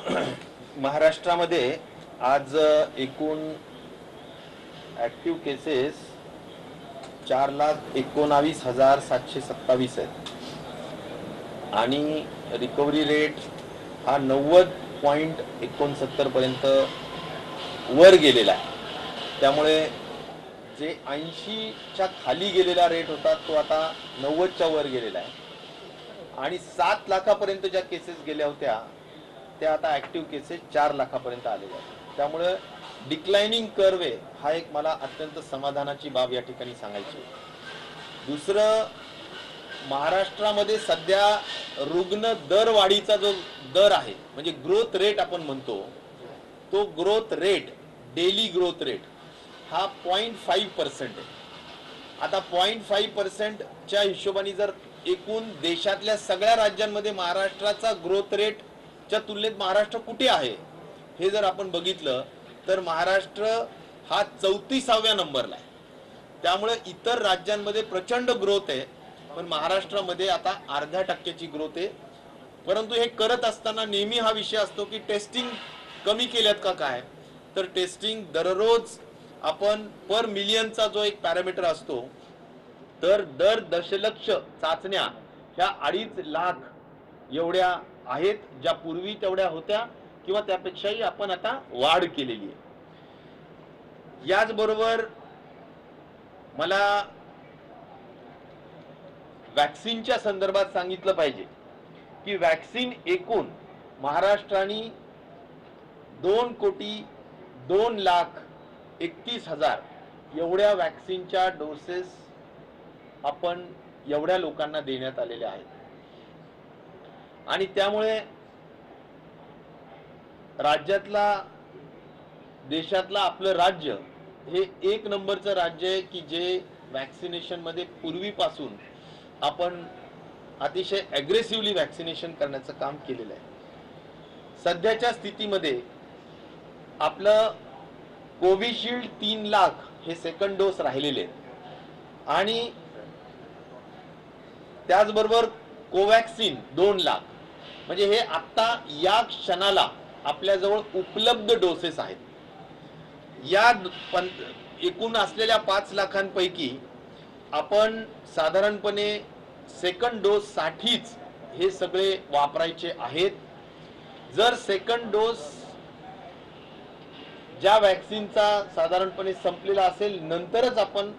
महाराष्ट्रामध्ये आज एकूण ॲक्टिव्ह केसेस 4,19,727 आहेत आणि रिकव्हरी रेट हा 90.69 पर्यंत वर गेलेला आहे। त्यामुळे जे 80च्या खाली गेलेला रेट होता तो आता 90च्या वर गेलेला आहे आणि 7 लाखापर्यंत ज्या केसेस गेल्या होत्या त्या आता ॲक्टिव्ह केसेस 4 लाखापर्यंत आलेल्या आहेत। त्यामुळे डिक्लाइनिंग कर्व आहे हा एक मला अत्यंत समाधानाची बाब या ठिकाणी सांगायची। दुसरं, महाराष्ट्रामध्ये सध्या रुग्ण दर वाढीचा जो दर आहे म्हणजे ग्रोथ रेट आपण म्हणतो, तो growth rate daily growth rate हा 0.5% आहे। आता 0.5%च्या हिशोबाने जर एकूण देशातल्या सगळ्या राज्यांमध्ये महाराष्ट्राचा ग्रोथ रेटच्या तुलनेत महाराष्ट्र कुठे आहे हे जर आपण बघितलं तर महाराष्ट्र हा 34व्या नंबरला आहे। त्यामुळे इतर राज्यांमध्ये प्रचंड ग्रोथ आहे, पण महाराष्ट्रामध्ये आता अर्ध्या टक्क्याची ग्रोथ आहे। परंतु हे करत असताना नेहमी हा विषय असतो की टेस्टिंग कमी केल्यात का काय, तर टेस्टिंग दररोज आपण पर मिलियनचा जो एक पॅरामीटर असतो, तर दर दशलक्ष चाचण्या ह्या 2.5 लाख एवढ्या आहेत, ज्या पूर्वी तेवढ्या होत्या किंवा त्यापेक्षाही आपण आता वाढ केलेली आहे। याचबरोबर मला वॅक्सिनच्या संदर्भात सांगितलं पाहिजे की वॅक्सिन एकूण महाराष्ट्राने 2,02,31,000 एवढ्या वॅक्सिनच्या डोसेस आपण एवढ्या लोकांना देण्यात आलेल्या आहेत आणि त्यामुळे राज्यातला देशातला आपलं राज्य हे एक नंबरचं राज्य आहे की जे वॅक्सिनेशन मध्ये पूर्वीपासून आपण अतिशय ॲग्रेसिव्हली वॅक्सिनेशन करण्याचं काम केलेलं आहे। सध्याच्या स्थितीमध्ये आपलं कोविशिल्ड 3 लाख हे सेकंड डोस राहिलेले आहेत आणि त्याचबरोबर कोवॅक्सिन 2 लाख, म्हणजे हे आता या क्षणाला आपल्याजवळ उपलब्ध डोसेस आहेत। या एकूण असलेल्या 5 लाखांपैकी आपण साधारणपणे सेकंड डोस साठीच हे सगळे वापरायचे आहेत। जर सेकंड डोस ज्या वॅक्सिनचा साधारणपणे संपलेला असेल नंतरच आपण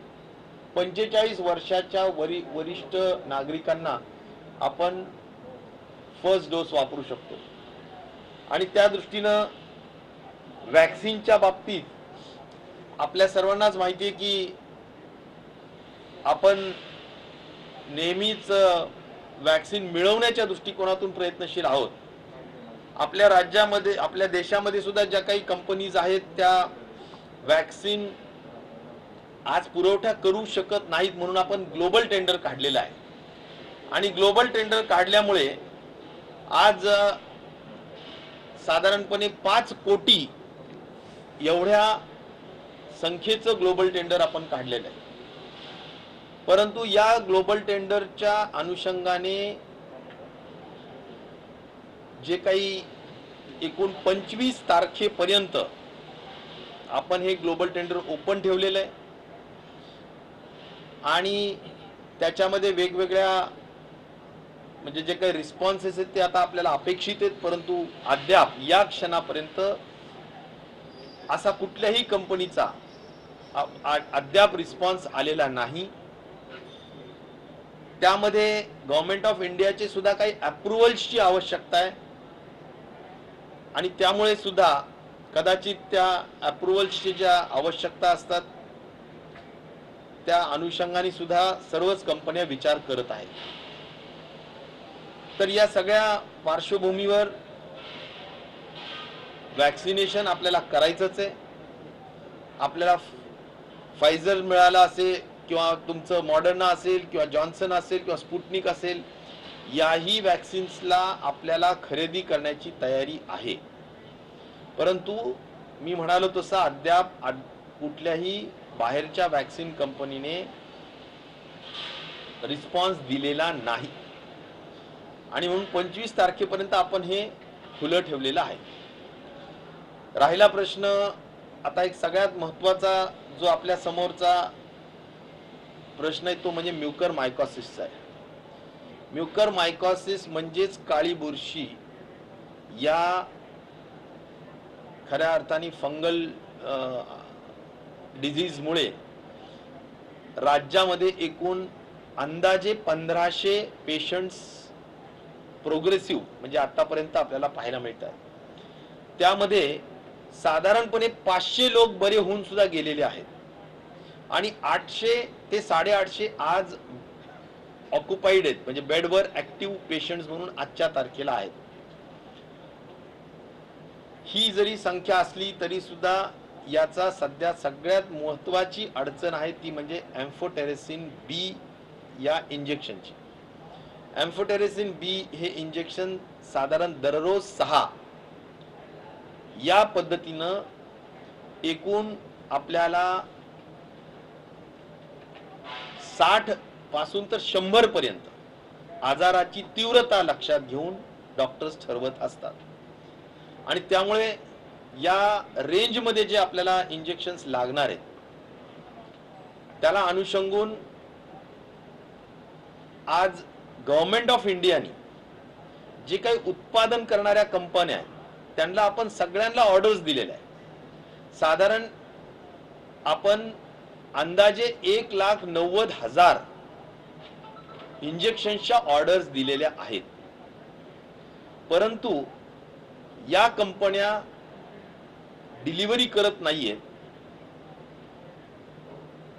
45 वर्षाच्या वरिष्ठ नागरिकांना आपण फर्स्ट डोस वापरू शकतो आणि त्या दृष्टीनं वॅक्सिनच्या बाबतीत आपल्या सर्वांनाच माहिती आहे की आपण नेहमीच वॅक्सिन मिळवण्याच्या दृष्टिकोनातून प्रयत्नशील आहोत। आपल्या राज्यामध्ये आपल्या देशामध्ये सुद्धा ज्या काही कंपनीज आहेत त्या वॅक्सिन आज पुरवठा करू शकत नाहीत म्हणून आपण ग्लोबल टेंडर काढलेला आहे आणि ग्लोबल टेंडर काढल्यामुळे आज साधारणपणे 5 कोटी एवढ्या संख्येचं ग्लोबल टेंडर आपण काढलेलं आहे। परंतु या ग्लोबल टेंडरच्या अनुषंगाने जे काही एकूण 25 तारखेपर्यंत आपण हे ग्लोबल टेंडर ओपन ठेवलेलं आहे आणि त्याच्यामध्ये वेगवेगळ्या म्हणजे जे काही रिस्पॉन्सेस आहेत ते आता आपल्याला अपेक्षित आहेत, परंतु अद्याप या क्षणापर्यंत असा कुठल्याही कंपनीचा अद्याप रिस्पॉन्स आलेला नाही। त्यामध्ये गव्हर्नमेंट ऑफ इंडियाचे सुद्धा काही अप्रूव्हल्सची आवश्यकता आहे आणि त्यामुळे सुद्धा कदाचित त्या अप्रूव्हल्सची ज्या आवश्यकता असतात त्या अनुषंगाने सुद्धा सर्वच कंपन्या विचार करत आहेत। तर या सगळ्या पार्श्वभूमीवर वॅक्सिनेशन आपल्याला करायचंच आहे। आपल्याला फायझर मिळाला असेल किंवा तुमचं मॉडर्ना असेल किंवा जॉन्सन असेल किंवा स्पुटनिक असेल, याही वॅक्सिन्सला आपल्याला खरेदी करण्याची तयारी आहे। परंतु मी म्हणालो तसं अद्याप कुठल्याही बाहेरच्या वॅक्सिन कंपनीने रिस्पॉन्स दिलेला नाही आणि म्हणून 25 तारखेपर्यंत आपण हे खुलं ठेवलेलं आहे. राहिला प्रश्न आता एक सगळ्यात महत्त्वाचा जो आपल्या समोरचा प्रश्न आहे तो म्हणजे म्युकर मायकॉसिसचा आहे. म्युकर मायकॉसिस म्हणजेच काळी बुरशी या खऱ्या अर्थाने फंगल डिझीजमुळे राज्यामध्ये एकूण अंदाजे 1500 पेशंट्स प्रोग्रेसिव्ह म्हणजे आतापर्यंत आपल्याला पाहायला मिळतात. त्यामध्ये साधारणपणे 500 लोक बरे होऊन सुद्धा गेलेले आहेत आणि 800 ते 850 आज ऑक्युपाईड आहेत म्हणजे बेडवर ऍक्टिव्ह पेशंट्स म्हणून आजच्या तारखेला आहेत. ही जरी संख्या असली तरी सुद्धा याचा सध्या सगळ्यात महत्त्वाची अडचण आहे ती म्हणजे एम्फोटेरेसिन बी या इंजेक्शनची. एम्फोटेरेसिन बी हे इंजेक्शन साधारण दररोज 6 या पद्धतीनं एकूण आपल्याला 60 पासून तर 100 पर्यंत आजाराची तीव्रता लक्षात घेऊन डॉक्टर्स ठरवत असतात आणि त्यामुळे या रेंजमध्ये जे आपल्याला इंजेक्शन्स लागणार आहेत त्याला अनुषंगून आज गव्हर्नमेंट ऑफ इंडियाने जे काही उत्पादन करणाऱ्या कंपन्या आहेत त्यांना आपण सगळ्यांना ऑर्डर्स दिलेल्या आहेत. साधारण आपण अंदाजे 1,90,000 इंजेक्शनच्या ऑर्डर्स दिलेल्या आहेत. परंतु या कंपन्या डिलिव्हरी करत नाहीये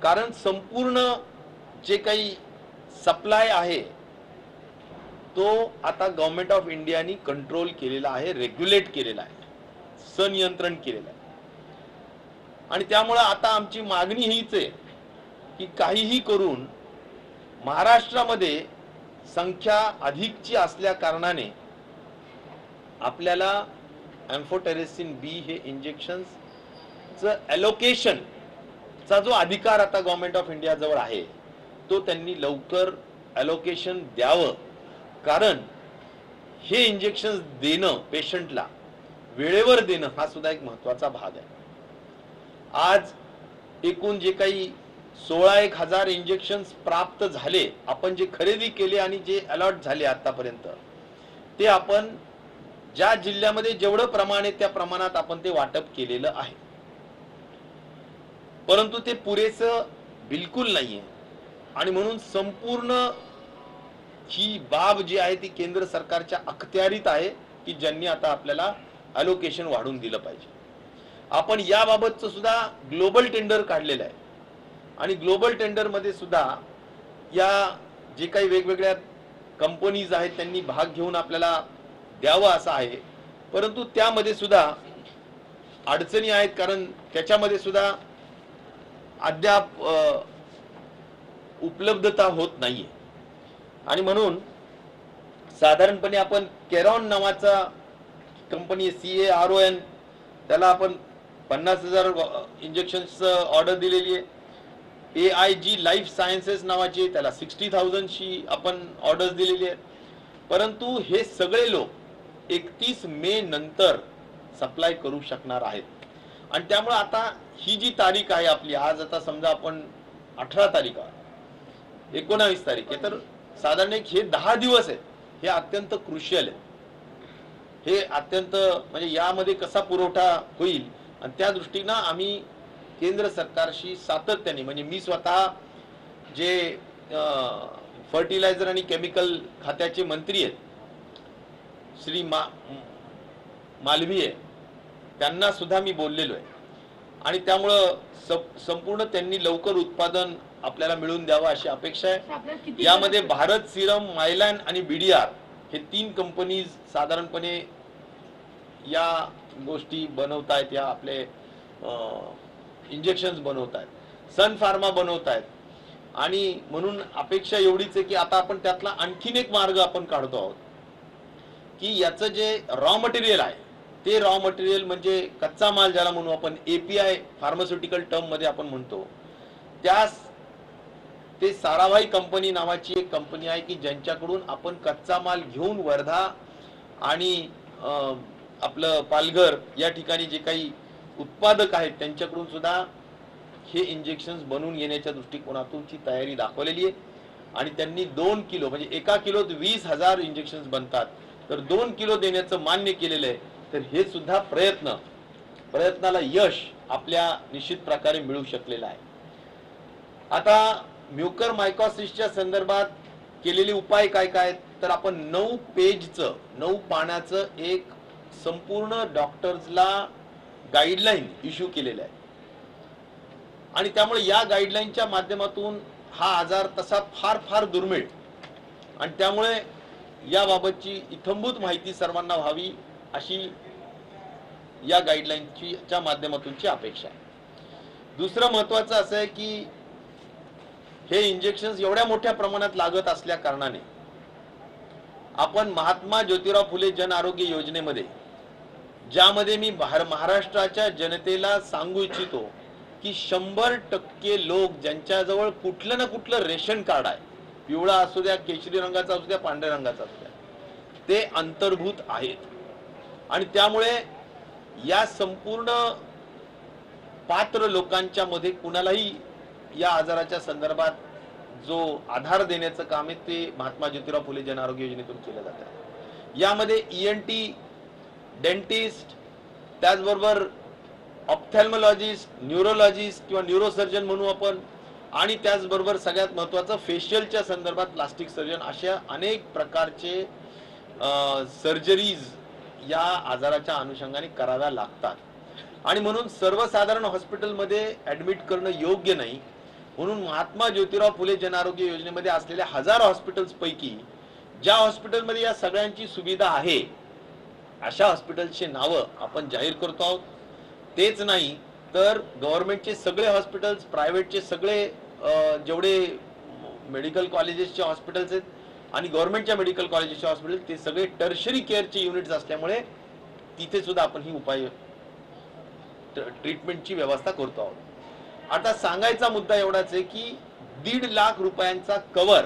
कारण संपूर्ण जे काही सप्लाय आहे तो आता गव्हर्नमेंट ऑफ इंडियाने कंट्रोल केलेला आहे, रेग्युलेट केलेला आहे, संनियंत्रण केलेलं आहे. आणि त्यामुळे आता आमची मागणी हीच आहे की काहीही करून महाराष्ट्रामध्ये संख्या अधिकची असल्या कारणाने आपल्याला एम्फोटेरेसिन बी हे इंजेक्शनचं ॲलोकेशनचा जो अधिकार आता गव्हर्नमेंट ऑफ इंडिया जवळ आहे तो त्यांनी लवकर ॲलोकेशन द्यावं. कारण हे इंजेक्शन देणं पेशंटला वेळेवर देणं हा सुद्धा एक महत्त्वाचा भाग आहे. आज एकूण जे काही 16,000 इंजेक्शन्स प्राप्त झाले, आपण जे खरेदी केले आणि जे अलॉट झाले आतापर्यंत ते आपण ज्या जिल्ह्यामध्ये जेवढं प्रमाण आहे त्या प्रमाणात आपण ते वाटप केलेलं आहे. परंतु ते पुरेसं बिलकुल नाहीये आणि म्हणून संपूर्ण ही बाब जी आहे ती केंद्र सरकारच्या अखत्यारीत आहे की ज्यांनी आता आपल्याला अलोकेशन वाढवून दिलं पाहिजे. आपण याबाबतचं सुद्धा ग्लोबल टेंडर काढलेलं आहे आणि ग्लोबल टेंडर मध्ये सुद्धा या जे काही वेगवेगळ्या कंपनीज आहेत त्यांनी भाग घेऊन आपल्याला द्यावं असं आहे. परंतु त्यामध्ये सुद्धा अडचणी आहेत कारण त्याच्यामध्ये सुद्धा अद्याप उपलब्धता होत नाहीये आणि म्हणून साधारणपणे आपण केरॉन नावाचा कंपनी CARON त्याला आपण 50,000 इंजेक्शन्स ऑर्डर दिलेली आहे. AIG लाईफ सायन्सेस नावाची त्याला 60,000 ची आपण ऑर्डर्स दिलेली आहेत. परंतु हे सगळे लोक 31 मे नंतर सप्लाय करू शकणार आहेत आणि त्यामुळे आता ही जी तारीख आहे आपली आज आता समजा आपण 18 तारीख आहे 19 तारीख आहे तर साधारण एक हे 10 दिवस आहेत हे अत्यंत क्रुशियल आहे. हे अत्यंत म्हणजे यामध्ये कसा पुरवठा होईल आणि त्या दृष्टीनं आम्ही केंद्र सरकारशी सातत्याने म्हणजे मी स्वतः जे फर्टिलायझर आणि केमिकल खात्याचे मंत्री आहेत श्री मालवीय त्यांना सुद्धा मी बोललेलो आहे आणि त्यामुळं संपूर्ण त्यांनी लवकर उत्पादन आपल्याला मिळवून द्यावं अशी अपेक्षा आहे. यामध्ये भारत सिरम, मायलॅन आणि BDR हे 3 कंपनीज साधारणपणे या गोष्टी बनवत आहेत, या आपले इंजेक्शन्स बनवत आहेत, सन फार्मा बनवत आहेत आणि म्हणून अपेक्षा एवढीच आहे की आता आपण त्यातला आणखीन एक मार्ग आपण काढतो आहोत की याचं जे रॉ मटेरियल आहे ते रॉ मटेरियल म्हणजे कच्चा माल ज्याला म्हणू आपण API फार्मास्युटिकल टर्म मध्ये आपण म्हणतो त्यास ते साराभाई कंपनी नावाची एक कंपनी आहे की ज्यांच्याकडून आपण कच्चा माल घेऊन वर्धा आणि आपलं पालघर या ठिकाणी जे काही उत्पादक आहेत त्यांच्याकडून सुद्धा हे इंजेक्शन्स बनवून घेण्याच्या दृष्टिकोनातूनची तयारी दाखवलेली आहे आणि त्यांनी 2 किलो म्हणजे 1 किलोत 20,000 इंजेक्शन्स बनतात तर 2 किलो देण्याचं मान्य केलेलं आहे. तर हे सुद्धा प्रयत्नाला यश आपल्या निश्चित प्रकारे मिळू शकलेलं आहे. आता म्युकर मायकॉसिसच्या संदर्भात केलेले उपाय काय काय तर आपण 9 पेजचं 9 पानाचं एक संपूर्ण डॉक्टर्सला गाईडलाईन इश्यू केलेलं आहे आणि त्यामुळे या गाईडलाईनच्या माध्यमातून हा आजार तसा फार फार दुर्मिळ आणि त्यामुळे याबाबतची इत्थंभूत माहिती सर्वांना व्हावी अशी या गाईडलाईनच्या माध्यमातूनची अपेक्षा आहे. दुसरं महत्त्वाचं असं आहे की हे इंजेक्शन्स एवढ्या मोठ्या प्रमाणात लागत असल्या कारणाने आपण महात्मा ज्योतिराव फुले जन आरोग्य योजनेमध्ये ज्यामध्ये मी महाराष्ट्राच्या जनतेला सांगू इच्छितो की 100% लोक ज्यांच्याजवळ कुठलं ना कुठलं रेशन कार्ड आहे, पिवळा असू द्या, केशरी रंगाचा असू द्या, पांढऱ्या रंगाचा असू द्या, ते अंतर्भूत आहेत आणि त्यामुळे या संपूर्ण पात्र लोकांच्या मध्ये कुणालाही या आजाराच्या संदर्भात जो आधार देण्याचं काम आहे ते महात्मा ज्योतिराव फुले जन आरोग्य योजनेतून केलं जातं. यामध्ये ENT, डेंटिस्ट, त्याचबरोबर ऑप्थॅल्मॉलॉजिस्ट, न्यूरोलॉजिस्ट किंवा न्यूरोसर्जन म्हणू आपण आणि त्याचबरोबर सगळ्यात महत्त्वाचं फेशियलच्या संदर्भात प्लास्टिक सर्जन अशा अनेक प्रकारचे सर्जरीज या आजाराच्या अनुषंगाने कराव्या लागतात आणि म्हणून सर्वसाधारण हॉस्पिटलमध्ये ऍडमिट करणं योग्य नाही. म्हणून महात्मा ज्योतिराव फुले जन आरोग्य योजनेमध्ये असलेल्या हजारो हॉस्पिटल्स पैकी ज्या हॉस्पिटलमध्ये या सगळ्यांची सुविधा आहे अशा हॉस्पिटलची नावं आपण जाहीर करतो आहोत. तेच नाही तर गव्हर्नमेंटचे सगळे हॉस्पिटल्स, प्रायव्हेटचे सगळे जेवढे मेडिकल कॉलेजेसचे हॉस्पिटल्स आहेत आणि गव्हर्नमेंटच्या मेडिकल कॉलेजेसचे हॉस्पिटल ते सगळे टर्शरी केअरचे युनिट्स असल्यामुळे तिथे सुद्धा आपण ही ट्रीटमेंटची व्यवस्था करतो आहोत. आता सांगायचा मुद्दा एवढाच आहे की 1.5 लाख रुपयांचा कव्हर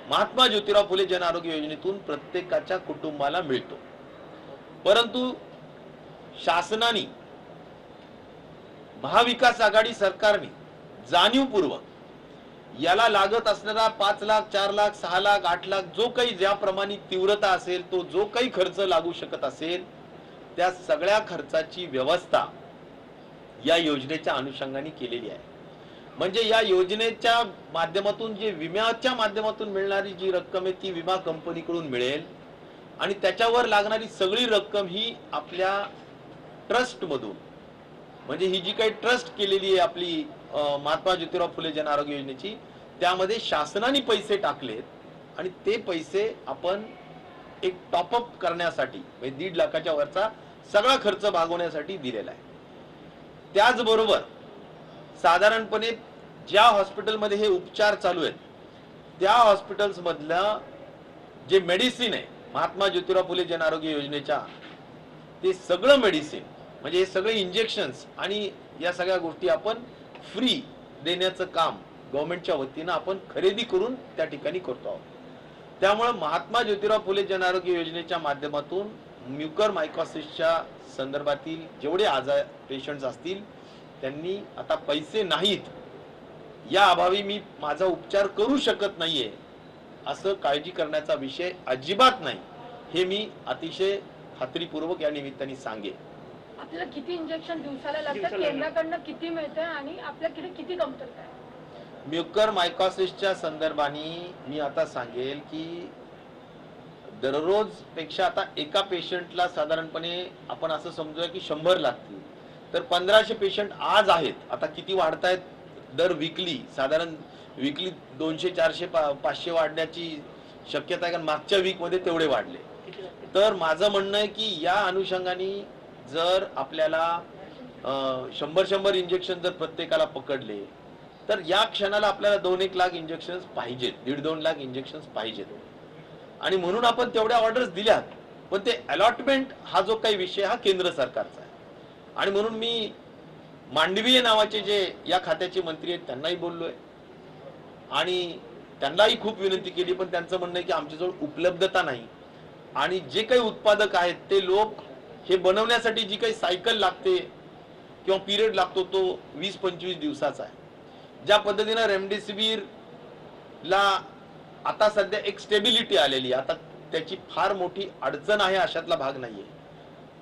महात्मा ज्योतिराव फुले जन आरोग्य योजनेतून प्रत्येकाच्या कुटुंबाला मिळतो. परंतु शासनाने, महाविकास आघाडी सरकारने जाणीवपूर्वक याला लागत असणारा 5 लाख, 4 लाख, 6 लाख, 8 लाख जो काही ज्याप्रमाणे तीव्रता असेल, तो जो काही खर्च लागू शकत असेल त्या सगळ्या खर्चाची व्यवस्था या योजनेच्या अनुषंगाने केलेली आहे. म्हणजे या योजनेच्या माध्यमातून जे विम्याच्या माध्यमातून मिळणारी जी रक्कम आहे ती विमा कंपनीकडून मिळेल आणि त्याच्यावर लागणारी सगळी रक्कम ही आपल्या ट्रस्ट मधून, म्हणजे ही जी काही ट्रस्ट केलेली आहे आपली महात्मा ज्योतिराव फुले जन आरोग्य योजनेची, त्यामध्ये शासनाने पैसे टाकलेत आणि ते पैसे आपण एक टॉपअप करण्यासाठी म्हणजे 1.5 लाखाच्या वरचा सगळा खर्च भागवण्यासाठी दिलेला आहे. त्याचबरोबर साधारणपणे ज्या हॉस्पिटलमध्ये हे उपचार चालू आहेत त्या हॉस्पिटल्स मधलं जे मेडिसिन आहे महात्मा ज्योतिराव फुले जन आरोग्य योजनेच्या, ते सगळं मेडिसिन म्हणजे हे सगळे इंजेक्शन्स आणि या सगळ्या गोष्टी आपण फ्री देण्याचं काम गव्हर्नमेंटच्या वतीनं आपण खरेदी करून त्या ठिकाणी करतो आहोत. त्यामुळे महात्मा ज्योतिराव फुले जन आरोग्य योजनेच्या माध्यमातून म्युकर मायकॉसिसच्या संदर्भातील जेवढे आजार पेशंट्स असतील त्यांनी आता पैसे नाहीत, या अभावी मी माझा उपचार करू शकत नाहीये असं काळजी करण्याचा विषय अजिबात नाही, हे मी अतिशय खात्रीपूर्वक या निमित्ताने सांगेन. आपल्याला किती इंजेक्शन दिवसाला लागतात, केंद्राकडनं किती मिळतं आणि आपल्याकडे किती कमतरता आहे? म्युकर मायकॉसिसच्या संदर्भाने मी आता सांगेल की दररोज पेक्षा आता एका पेशंटला साधारणपणे आपण असं समजूया की 100 लागतील, तर 1500 पेशंट आज आहेत. आता किती वाढतायत दर वीकली, साधारण वीकली 200, 400, 500 वाढण्याची शक्यता आहे, कारण मागच्या वीक मध्ये तेवढे वाढले. तर माझं म्हणणं आहे की या अनुषंगाने जर आपल्याला 100 इंजेक्शन जर प्रत्येकाला पकडले तर या क्षणाला आपल्याला 2-1 लाख इंजेक्शन पाहिजेत, 1.5-2 लाख इंजेक्शन पाहिजेत आणि म्हणून आपण तेवढ्या ऑर्डर्स दिल्यात. पण ते अलॉटमेंट हा जो काही विषय हा केंद्र सरकारचा आहे आणि म्हणून मी मांडवीय नावाचे जे या खात्याचे मंत्री आहेत त्यांनाही बोललोय आणि त्यांनाही खूप विनंती केली, पण त्यांचं म्हणणं आहे की आमच्याजवळ उपलब्धता नाही आणि जे काही उत्पादक आहेत ते लोक हे बनवण्यासाठी जी काही सायकल लागते किंवा पिरियड लागतो तो 20-25 दिवसाचा आहे. ज्या पद्धतीनं रेमडेसिवीर ला आता सध्या एक स्टेबिलिटी आलेली आहे, आता त्याची फार मोठी अडचण आहे अशातला भाग नाहीये,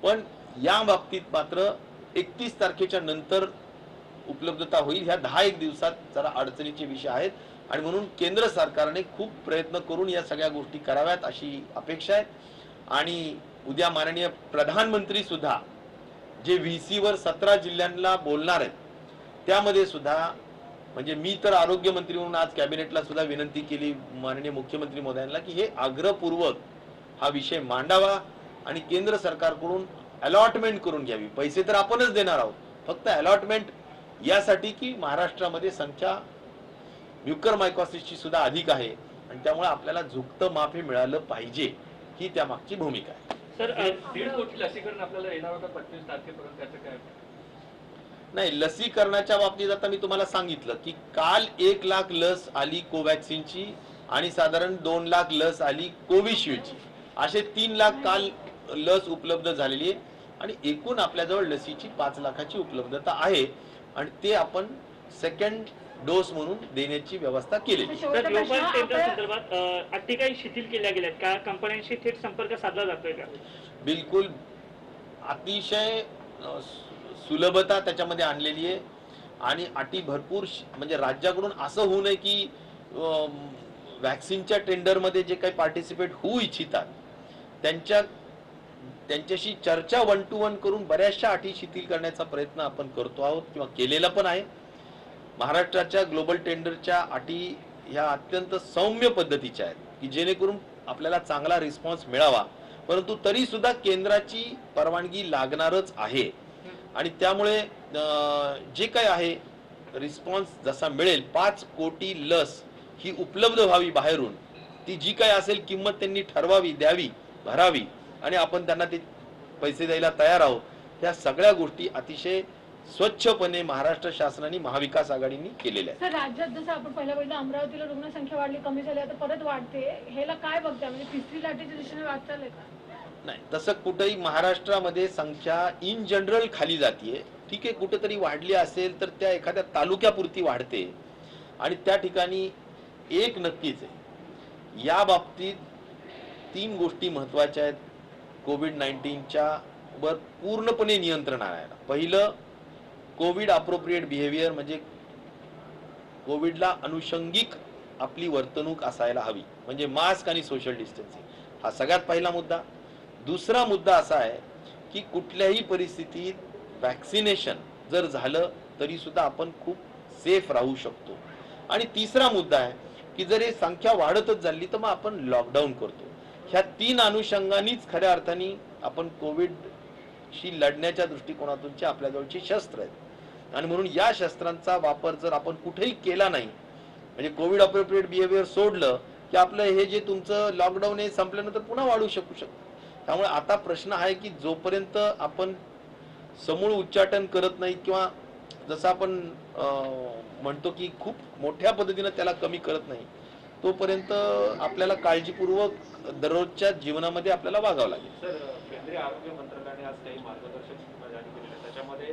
पण या बाबतीत मात्र 31 तारखेच्या नंतर उपलब्धता होईल. ह्या 10-1 दिवसात जरा अडचणीचे विषय आहेत आणि म्हणून केंद्र सरकारने खूप प्रयत्न करून या सगळ्या गोष्टी कराव्यात अशी अपेक्षा आहे. आणि उद्या माननीय प्रधानमंत्री सुद्धा जे VC वर 17 जिल्ह्यांना बोलणार आहेत त्यामध्ये सुद्धा, म्हणजे मी तर आरोग्यमंत्री म्हणून आज कॅबिनेटला सुद्धा विनंती केली माननीय मुख्यमंत्री महोदयांना की हे आग्रहपूर्वक हा विषय मांडावा आणि केंद्र सरकारकडून अलॉटमेंट करून घ्यावी. पैसे तर आपणच देणार आहोत, फक्त अलॉटमेंट यासाठी की महाराष्ट्रामध्ये संख्या म्युकरमायकॉसिसची सुद्धा अधिक आहे आणि त्यामुळे आपल्याला झुकतं माफ हे मिळालं पाहिजे, ही त्या मागची भूमिका आहे. सर 1.5 कोटी लसीकरण आपल्याला येणार होतं 25 तारखेपर्यंत, त्याचं काय? नाही, लसीकरणाच्या बाबतीत आता मी तुम्हाला सांगितलं की काल 1 लाख लस आली कोवॅक्सिनची आणि साधारण 2 लाख लस आली कोविशिल्डची, असे 3 लाख काल लस उपलब्ध झालेली आहे आणि एकूण आपल्याजवळ लसीची 5 लाखाची उपलब्धता आहे आणि ते आपण सेकंड डोस म्हणून देण्याची व्यवस्था केलेली. तर ग्लोबल टेंडर संदर्भात अटी काही शिथिल केल्या गेल्यात का? कंपन्यांशी थेट संपर्क साधला जातोय का? बिलकुल, अतिशय सुलभता त्याच्यामध्ये आणलेली आहे आणि अटी भरपूर, म्हणजे राज्याकडून असं होऊ नये की वॅक्सिनच्या टेंडरमध्ये जे काही पार्टिसिपेट होऊ इच्छितात त्यांच्याशी चर्चा 1 to 1 करून बऱ्याचशा अटी शिथिल करण्याचा प्रयत्न आपण करतो आहोत किंवा केलेला पण आहे. महाराष्ट्राच्या ग्लोबल टेंडरच्या अटी ह्या अत्यंत सौम्य पद्धतीच्या आहेत की जेणेकरून आपल्याला चांगला रिस्पॉन्स मिळावा, परंतु तरी सुद्धा केंद्राची परवानगी लागणारच आहे आणि त्यामुळे जे काही आहे रिस्पॉन्स जसा मिळेल, 5 कोटी लस ही उपलब्ध व्हावी बाहेरून, ती जी काही असेल किंमत त्यांनी ठरवावी, द्यावी, भरावी आणि आपण त्यांना ते पैसे द्यायला तयार आहोत. ह्या सगळ्या गोष्टी अतिशय स्वच्छपणे महाराष्ट्र शासनाने महाविकास आघाडीने केलेल्या आहेत. सर, राज्यात जसं आपण पहिल्या अमरावतीला रुग्णसंख्या वाढली, कमी झाली, आता परत वाढते, ह्याला काय बघता? म्हणजे तिसरी लाटेच्या दिशेने वाटचाल आहे का? नाही, तसं कुठेही महाराष्ट्रामध्ये संख्या इन जनरल खाली जातीये. ठीक आहे, कुठेतरी वाढली असेल तर त्या एखाद्या तालुक्यापुरती वाढते आणि त्या ठिकाणी एक नक्कीच आहे, या बाबतीत 3 गोष्टी महत्वाच्या आहेत कोविड-19च्या वर पूर्णपणे नियंत्रण आणायला. पहिलं, कोविड अप्रोप्रिएट बिहेवियर, म्हणजे कोविडला अनुषंगिक आपली वर्तणूक असायला हवी, म्हणजे मास्क आणि सोशल डिस्टन्सिंग, हा सगळ्यात पहिला मुद्दा. दुसरा मुद्दा असा आहे की कुठल्याही परिस्थितीत वॅक्सिनेशन जर झालं तरी सुद्धा आपण खूप सेफ राहू शकतो. आणि तिसरा मुद्दा आहे की जर हे संख्या वाढतच झाली तर मग आपण लॉकडाऊन करतो. ह्या 3 अनुषंगानेच खऱ्या अर्थाने आपण कोविडशी लढण्याच्या दृष्टिकोनातूनची आपल्याजवळची शस्त्र आहेत आणि म्हणून या शस्त्रांचा वापर जर आपण कुठेही केला नाही, म्हणजे कोविड अप्रोप्रिएट बिहेवियर सोडलं की आपलं हे जे तुमचं लॉकडाऊन हे संपल्यानंतर पुन्हा वाढू शकतं. त्यामुळे आता प्रश्न आहे की जोपर्यंत आपण समूळ उच्चाटन करत नाही किंवा जसं आपण म्हणतो की खूप मोठ्या पद्धतीने त्याला कमी करत नाही, तोपर्यंत आपल्याला काळजीपूर्वक दररोजच्या जीवनामध्ये आपल्याला वागावं लागेल. सर, केंद्रीय आरोग्य मंत्रालयाने आज काही मार्गदर्शक सूचना जारी केलेल्या आहेत. त्याच्यामध्ये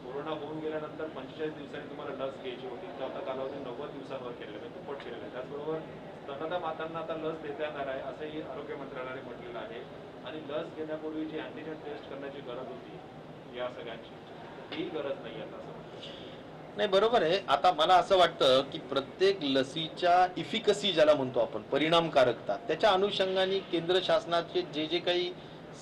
कोरोना होऊन गेल्यानंतर 45 दिवसांनी तुम्हाला लस घ्यायची होती, तर आता कालावधी 90 दिवसांवर केलेला आहे, दुप्पट केलेला आहे. त्याचबरोबर स्तनदा मातांना आता लस देता येणार आहे असंही आरोग्य मंत्रालयाने म्हटलेलं आहे आणि लस घेण्यापूर्वी जी अँटीजन टेस्ट करण्याची गरज होती या सगळ्यांची, ही गरज नाही आता. नाही, बरोबर आहे. आता मला असं वाटतं की प्रत्येक लसीच्या इफिकसी ज्याला म्हणतो आपण, परिणामकारकता, त्याच्या अनुषंगाने केंद्र शासनाचे जे जे काही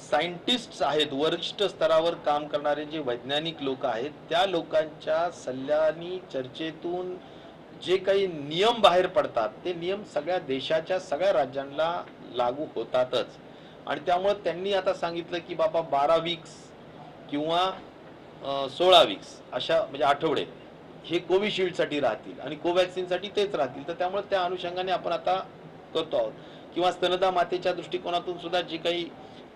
सायंटिस्ट आहेत, वरिष्ठ स्तरावर काम करणारे जे वैज्ञानिक लोक आहेत, त्या लोकांच्या सल्ल्यानी चर्चेतून जे काही नियम बाहेर पडतात ते नियम सगळ्या देशाच्या सगळ्या राज्यांना लागू होतातच आणि त्यामुळे त्यांनी आता सांगितलं की बाबा 12 वीक्स किंवा 16 वीक्स अशा म्हणजे आठवडे हे कोविशिल्डसाठी राहतील आणि कोवॅक्सिनसाठी तेच राहतील. तर त्यामुळे त्या अनुषंगाने आपण आता करतो आहोत. किंवा स्तनदा मातेच्या दृष्टिकोनातून सुद्धा जी काही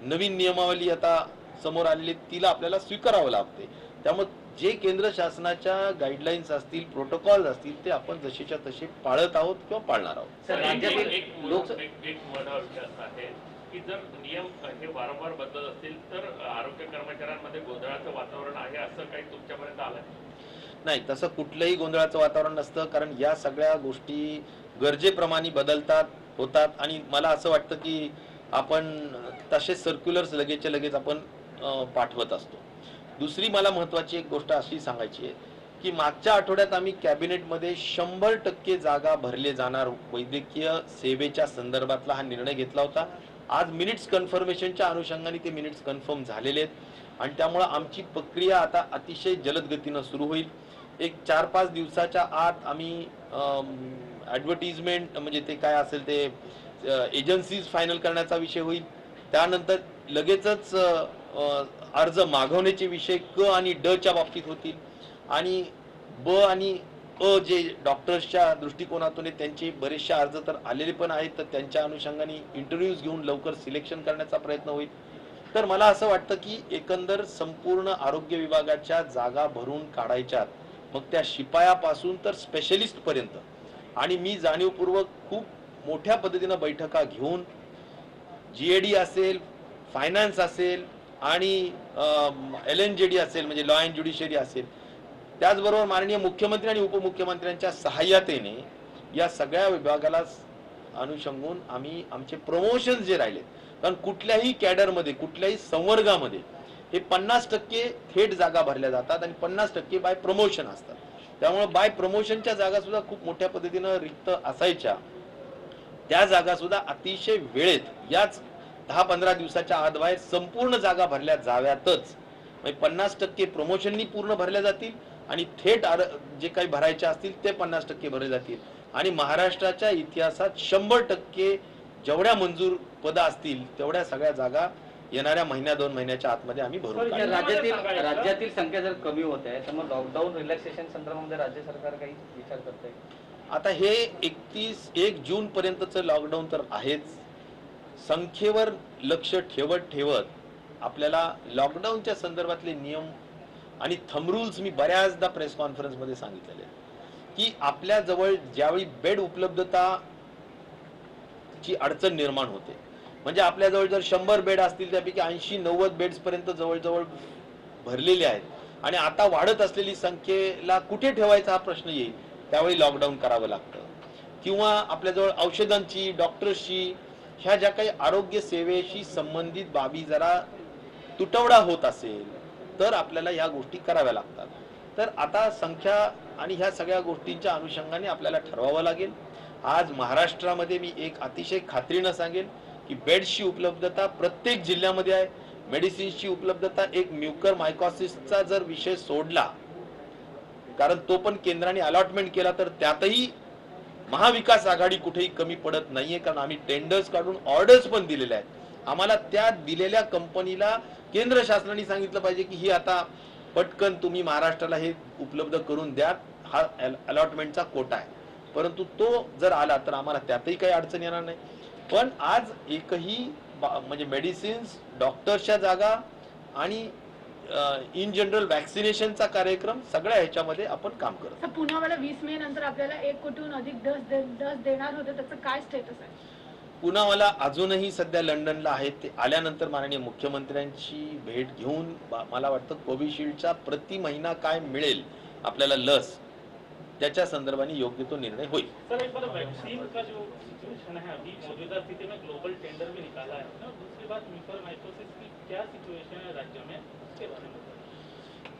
नवीन नियमावली आता समोर आलेली तिला आपल्याला स्वीकारावं लागते. त्यामुळे जे केंद्र शासनाच्या गाईडलाईन्स असतील, प्रोटोकॉल असतील, ते आपण जसेच्या तसे पाळत आहोत किंवा पाळणार आहोत. राज्यातील एक मत आहे की जर नियम हे वारंवार बदलत असतील तर आरोग्य कर्मचाऱ्यांमध्ये गोंधळाचं वातावरण आहे असं काही तुमच्यापर्यंत आलंय? नाही, तसं कुठलंही गोंधळाचं वातावरण नसतं, कारण या सगळ्या गोष्टी गरजेप्रमाणे बदलतात, होतात. आणि मला असं वाटतं की आपण तसे सर्क्युलर्स लगेचच्या लगेच आपण पाठवत असतो. दुसरी मला महत्त्वाची एक गोष्ट अशी सांगायची आहे की मागच्या आठवड्यात आम्ही कॅबिनेटमध्ये 100% जागा भरले जाणार वैद्यकीय सेवेच्या संदर्भातला हा निर्णय घेतला होता. आज मिनिट्स कन्फर्मेशनच्या अनुषंगाने ते मिनिट्स कन्फर्म झालेले आहेत आणि त्यामुळं आमची प्रक्रिया आता अतिशय जलद गतीनं सुरू होईल. एक 4-5 दिवसाच्या आत आम्ही ॲडव्हर्टिजमेंट म्हणजे ते काय असेल ते एजन्सीज फायनल करण्याचा विषय होईल. त्यानंतर लगेचच अर्ज मागवण्याचे विषय क आणि ड च्या बाबतीत होतील आणि ब आणि अ जे डॉक्टर्सच्या दृष्टिकोनातून त्यांचे बरेचसे अर्ज तर आलेले पण आहेत, तर त्यांच्या अनुषंगाने इंटरव्ह्यूज घेऊन लवकर सिलेक्शन करण्याचा प्रयत्न होईल. तर मला असं वाटतं की एकंदर संपूर्ण आरोग्य विभागाच्या जागा भरून काढायच्यात, मग त्या शिपायापासून तर स्पेशलिस्ट पर्यंत. आणि मी जाणीवपूर्वक खूप मोठ्या पद्धतीनं बैठका घेऊन GAD असेल, फायनान्स असेल आणि LNJD असेल म्हणजे लॉ अँड ज्युडिशियरी असेल, त्याचबरोबर माननीय मुख्यमंत्री आणि उपमुख्यमंत्र्यांच्या सहाय्यतेने या सगळ्या विभागाला अनुषंगून आम्ही आमचे प्रमोशन जे राहिले, कारण कुठल्याही कॅडरमध्ये कुठल्याही संवर्गामध्ये हे 50% थेट जागा भरल्या जातात आणि 50% बाय प्रमोशन असतात. त्यामुळे बाय प्रमोशनच्या जागा सुद्धा खूप मोठ्या पद्धतीनं रिक्त असायच्या. त्या जागा सुद्धा अतिशय वेळेत याच 10-15 दिवसाच्या आत बाहेर संपूर्ण जागा भरल्या जाव्यातच. म्हणजे 50% प्रमोशननी पूर्ण भरल्या जातील आणि थेट जे काही भरायचे असतील ते 50% भरले जातील. आणि महाराष्ट्राच्या इतिहासात 100% जेवढ्या मंजूर पदं असतील तेवढ्या सगळ्या जागा येणाऱ्या महिन्या-2 महिन्याच्या आतमध्ये आम्ही भरू. राज्यातील संख्या जर कमी होत आहे तर मग लॉकडाऊन रिलॅक्सेशन संदर्भामध्ये राज्य सरकार काही विचार करत आहे? आता हे 1 जून पर्यंतचं लॉकडाऊन तर आहेच. संख्येवर लक्ष ठेवत आपल्याला लॉकडाऊनच्या संदर्भातले नियम आणि थंब रूल्स मी बऱ्याचदा प्रेस कॉन्फरन्समध्ये सांगितलेले की आपल्या जवळ ज्यावेळी बेड उपलब्धता ची अडचण निर्माण होते, म्हणजे आपल्याजवळ जर 100 बेड असतील त्यापैकी 80-90 बेड्स पर्यंत जवळजवळ भरलेले आहेत आणि आता वाढत असलेली संख्येला कुठे ठेवायचा हा प्रश्न येईल, त्यावेळी लॉकडाऊन करावं लागतं. किंवा आपल्याजवळ औषधांची, डॉक्टर्सची, ह्या ज्या काही आरोग्य सेवेशी संबंधित बाबी जरा तुटवडा होत असेल तर आपल्याला ह्या गोष्टी कराव्या लागतात. तर आता संख्या आणि ह्या सगळ्या गोष्टींच्या अनुषंगाने आपल्याला ठरवावं लागेल. आज महाराष्ट्रामध्ये मी एक अतिशय खात्रीनं सांगेन की बेड्सची उपलब्धता प्रत्येक जिल्ह्यामध्ये आहे. मेडिसिन्सची उपलब्धता, एक म्युकर-मायकॉसिसचा जर विषय सोडला, कारण तो पण केंद्राने अलॉटमेंट केला, तर त्यातही महाविकास आघाडी कुठेही कमी पडत नाहीये, कारण आम्ही टेंडर्स काढून ऑर्डर्स पण दिलेल्या आहेत. आम्हाला त्या दिलेल्या कंपनीला केंद्र शासनाने सांगितलं पाहिजे की ही आता पटकन तुम्ही महाराष्ट्राला हे उपलब्ध करून द्या, हा अलॉटमेंटचा कोटा आहे. परंतु तो जर आला तर आम्हाला त्यातही काही अडचण येणार नाही. पण आज एकही म्हणजे मेडिसिन्स, डॉक्टर्सच्या जागा आणि इन जनरल वॅक्सिनेशनचा कार्यक्रम सगळ्या ह्याच्यामध्ये आपण काम करतो. पुण्याला 20 मे नंतर आपल्याला 1 कोटीहून अधिक डस देणार होते, त्याचं काय स्टेटस आहे? पुनावाला अजूनही सध्या लंडनला आहेत. ते आल्यानंतर माननीय मुख्यमंत्र्यांची भेट घेऊन मला वाटतं कोविशिल्डचा प्रति महिना काय मिळेल आपल्याला लस, त्याच्या संदर्भाने योग्य तो निर्णय होईल. सर, एक बार वैक्सीन का जो सिचुएशन है अभी मौजूदा स्थिति में ग्लोबल टेंडर भी निकाला है ना, दूसरी बात म्यूकर-माइकोसिस की क्या सिचुएशन है राज्य में, उसके बारे में?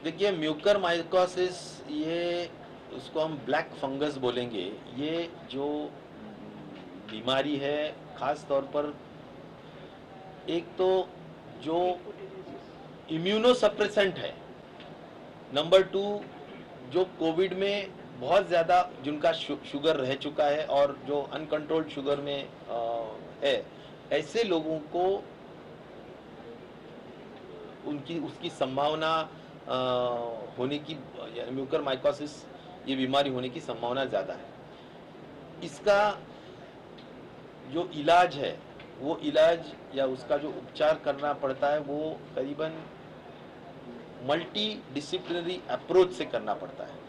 देखिए, म्यूकर-माइकोसिस, ये उसको हम ब्लैक फंगस बोलेंगे. ये जो बीमारी है खास तौर पर एक तो जो इम्यूनोसप्रेसेंट है, नंबर 2 जो कोविड में बहुत ज़्यादा जिनका शुगर रह चुका है और जो अनकंट्रोल्ड शुगर में है, ऐसे लोगों को उसकी संभावना होने की, म्यूकर-माइकोसिस ये बीमारी होने की संभावना ज़्यादा है. इसका जो इलाज है, वो इलाज या उसका जो उपचार करना पड़ता है वो करीबन मल्टी डिसिप्लिनरी अप्रोच से करना पड़ता है.